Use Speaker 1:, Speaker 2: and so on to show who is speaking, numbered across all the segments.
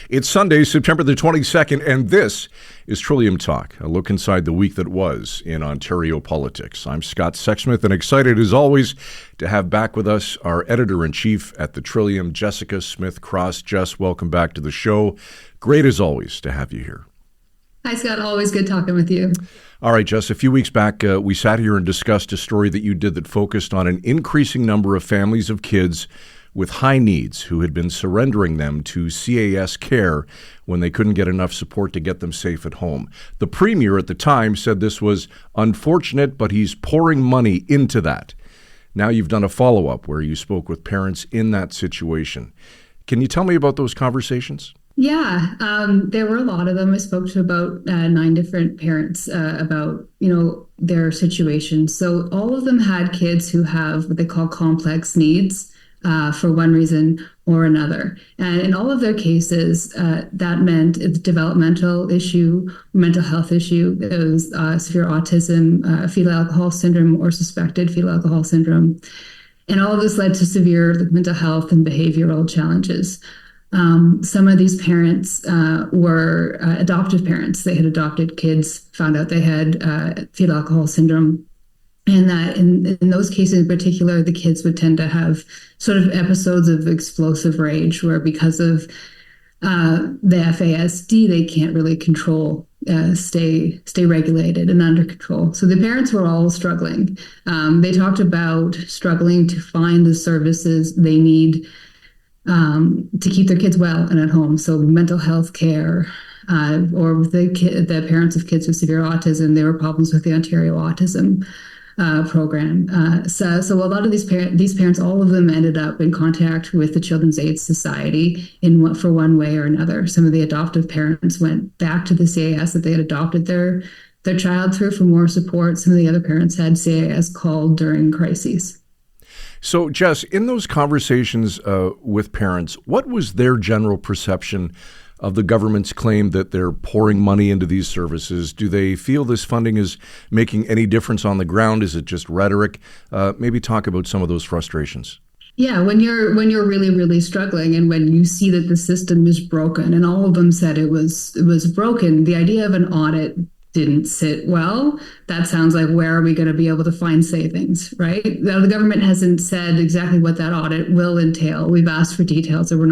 Speaker 1: It's Sunday, September the 22nd, and this is Trillium Talk, a look inside the week that was in Ontario politics. I'm Scott Sexsmith, and excited as always to have back with us our editor-in-chief at the Trillium, Jessica Smith-Cross. Jess, welcome back to the show. Great as always to have you here.
Speaker 2: Hi, Scott. Always good talking with you.
Speaker 1: All right, Jess, a few weeks back, we sat here and discussed a story that you did that focused on an increasing number of families of kids with high needs who had been surrendering them to CAS care when they couldn't get enough support to get them safe at home. The premier at the time said this was unfortunate, but he's pouring money into that. Now you've done a follow-up where you spoke with parents in that situation. Can you tell me about those conversations?
Speaker 2: Yeah, there were a lot of them. I spoke to about 9 different parents about, their situation. So all of them had kids who have what they call complex needs for one reason or another. And in all of their cases, that meant a developmental issue, mental health issue. It was severe autism, fetal alcohol syndrome, or suspected fetal alcohol syndrome. And all of this led to severe mental health and behavioral challenges. Some of these parents were adoptive parents. They had adopted kids, found out they had fetal alcohol syndrome, and that in those cases in particular, the kids would tend to have sort of episodes of explosive rage where because of the FASD, they can't really control, stay regulated and under control. So the parents were all struggling. They talked about struggling to find the services they need to keep their kids well and at home. So mental health care, or the parents of kids with severe autism, there were problems with the Ontario Autism program. So a lot of these parents, all of them ended up in contact with the Children's Aid Society for one way or another. Some of the adoptive parents went back to the CAS that they had adopted their child through for more support. Some of the other parents had CAS called during crises.
Speaker 1: So, Jess, in those conversations with parents, what was their general perception of the government's claim that they're pouring money into these services? Do they feel this funding is making any difference on the ground? Is it just rhetoric? Maybe talk about some of those frustrations.
Speaker 2: Yeah, when you're really, really struggling, and when you see that the system is broken, and all of them said it was broken, the idea of an audit didn't sit well. That sounds like, where are we going to be able to find savings, right? Now, the government hasn't said exactly what that audit will entail. We've asked for details, and we're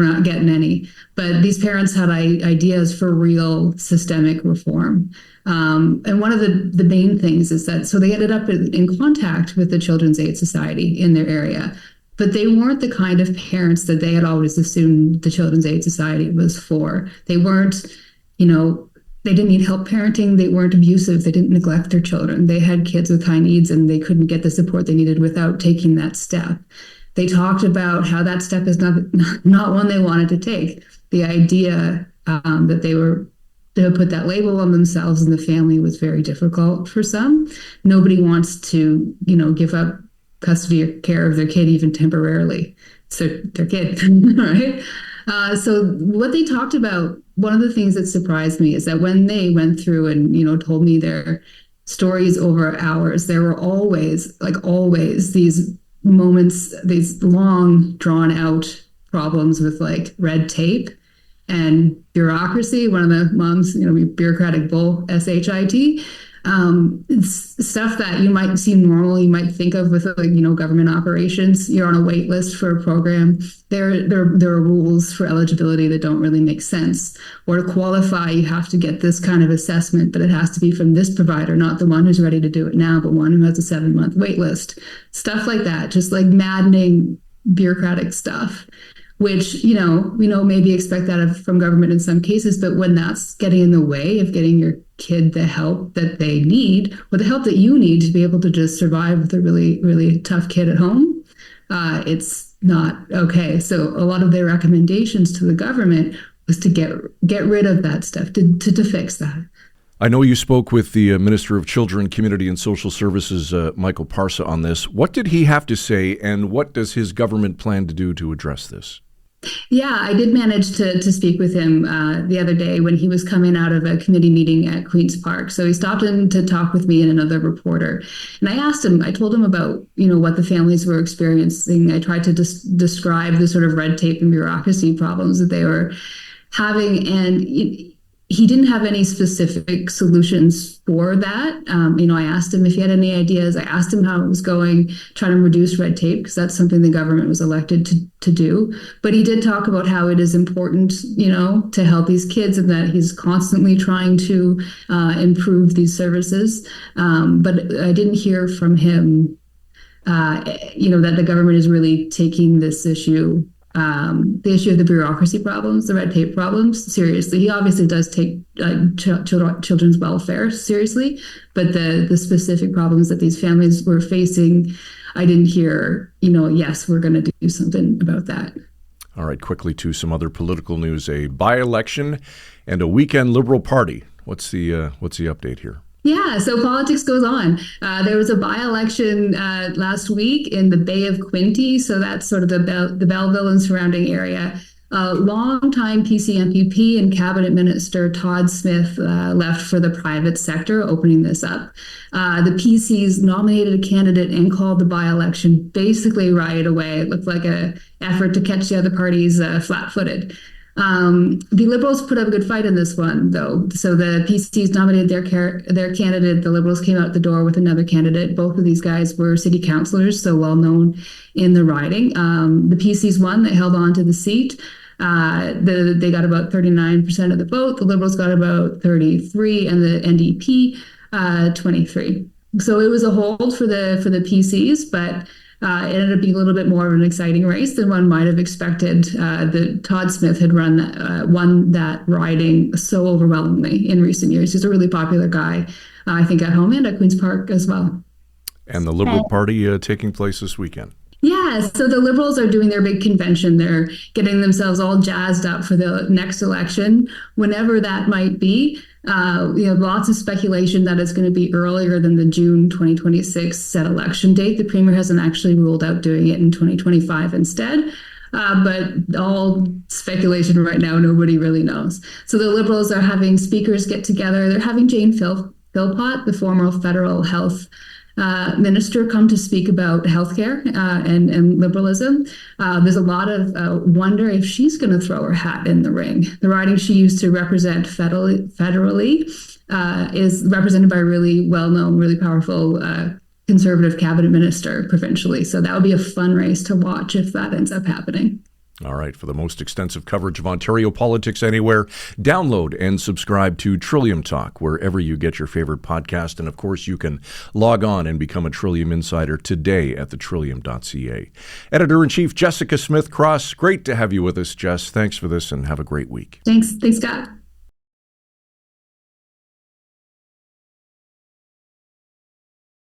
Speaker 2: not getting any. But these parents had ideas for real systemic reform. And one of the main things is that, so they ended up in contact with the Children's Aid Society in their area, but they weren't the kind of parents that they had always assumed the Children's Aid Society was for. They weren't, they didn't need help parenting. They weren't abusive. They didn't neglect their children. They had kids with high needs, and they couldn't get the support they needed without taking that step. They talked about how that step is not one they wanted to take. The idea that they put that label on themselves and the family was very difficult for some. Nobody wants to, give up custody or care of their kid even temporarily. So their kid, right? So what they talked about, one of the things that surprised me is that when they went through and, told me their stories over hours, there were always these moments, these long drawn out problems with like red tape and bureaucracy. One of the moms, bureaucratic bull, SHIT. It's stuff that you might seem normal, you might think of with government operations. You're on a wait list for a program. There are rules for eligibility that don't really make sense. Or to qualify, you have to get this kind of assessment, but it has to be from this provider, not the one who's ready to do it now, but one who has a 7-month wait list. Stuff like that, just like maddening bureaucratic stuff, which, we maybe expect that from government in some cases, but when that's getting in the way of getting your kid the help that they need, or the help that you need to be able to just survive with a really, really tough kid at home, it's not okay. So a lot of their recommendations to the government was to get rid of that stuff, to fix that.
Speaker 1: I know you spoke with the Minister of Children, Community and Social Services, Michael Parsa, on this. What did he have to say, and what does his government plan to do to address this?
Speaker 2: Yeah, I did manage to speak with him the other day when he was coming out of a committee meeting at Queen's Park. So he stopped in to talk with me and another reporter. And I asked him, I told him about, what the families were experiencing. I tried to describe the sort of red tape and bureaucracy problems that they were having. And he didn't have any specific solutions for that. I asked him if he had any ideas. I asked him how it was going, trying to reduce red tape, because that's something the government was elected to do. But he did talk about how it is important, to help these kids, and that he's constantly trying to improve these services. But I didn't hear from him, that the government is really taking this issue, the issue of the bureaucracy problems, the red tape problems, seriously. He obviously does take children's welfare seriously, but the specific problems that these families were facing, I didn't hear, yes, we're going to do something about that.
Speaker 1: All right, quickly to some other political news. A by-election and a weekend Liberal Party. What's the update here?
Speaker 2: Yeah, so politics goes on. There was a by-election last week in the Bay of Quinte, so that's sort of the Belleville and surrounding area. Longtime PC MPP and Cabinet Minister Todd Smith left for the private sector, opening this up. The PCs nominated a candidate and called the by-election basically right away. It looked like an effort to catch the other parties flat-footed. The Liberals put up a good fight in this one, though. So the PCs nominated their candidate. The Liberals came out the door with another candidate. Both of these guys were city councillors, so well known in the riding. The PCs won. They held on to the seat. They got about 39% of the vote. The Liberals got about 33%, and the NDP 23%. So it was a hold for the PCs, but it ended up being a little bit more of an exciting race than one might have expected. Todd Smith had won that riding so overwhelmingly in recent years. He's a really popular guy, I think, at home and at Queen's Park as well.
Speaker 1: And the Liberal Party taking place this weekend.
Speaker 2: Yeah, so the Liberals are doing their big convention. They're getting themselves all jazzed up for the next election, whenever that might be. Lots of speculation that it's going to be earlier than the June 2026 set election date. The Premier hasn't actually ruled out doing it in 2025 instead. But all speculation right now, nobody really knows. So the Liberals are having speakers get together. They're having Jane Philpott, the former federal health minister, come to speak about healthcare and liberalism. There's a lot of wonder if she's going to throw her hat in the ring. The riding she used to represent federally is represented by a really well-known, really powerful conservative cabinet minister provincially. So that would be a fun race to watch if that ends up happening.
Speaker 1: All right. For the most extensive coverage of Ontario politics anywhere, download and subscribe to Trillium Talk wherever you get your favorite podcast. And of course, you can log on and become a Trillium Insider today at thetrillium.ca. Editor-in-Chief Jessica Smith-Cross, great to have you with us, Jess. Thanks for this and have a great week.
Speaker 2: Thanks, Scott.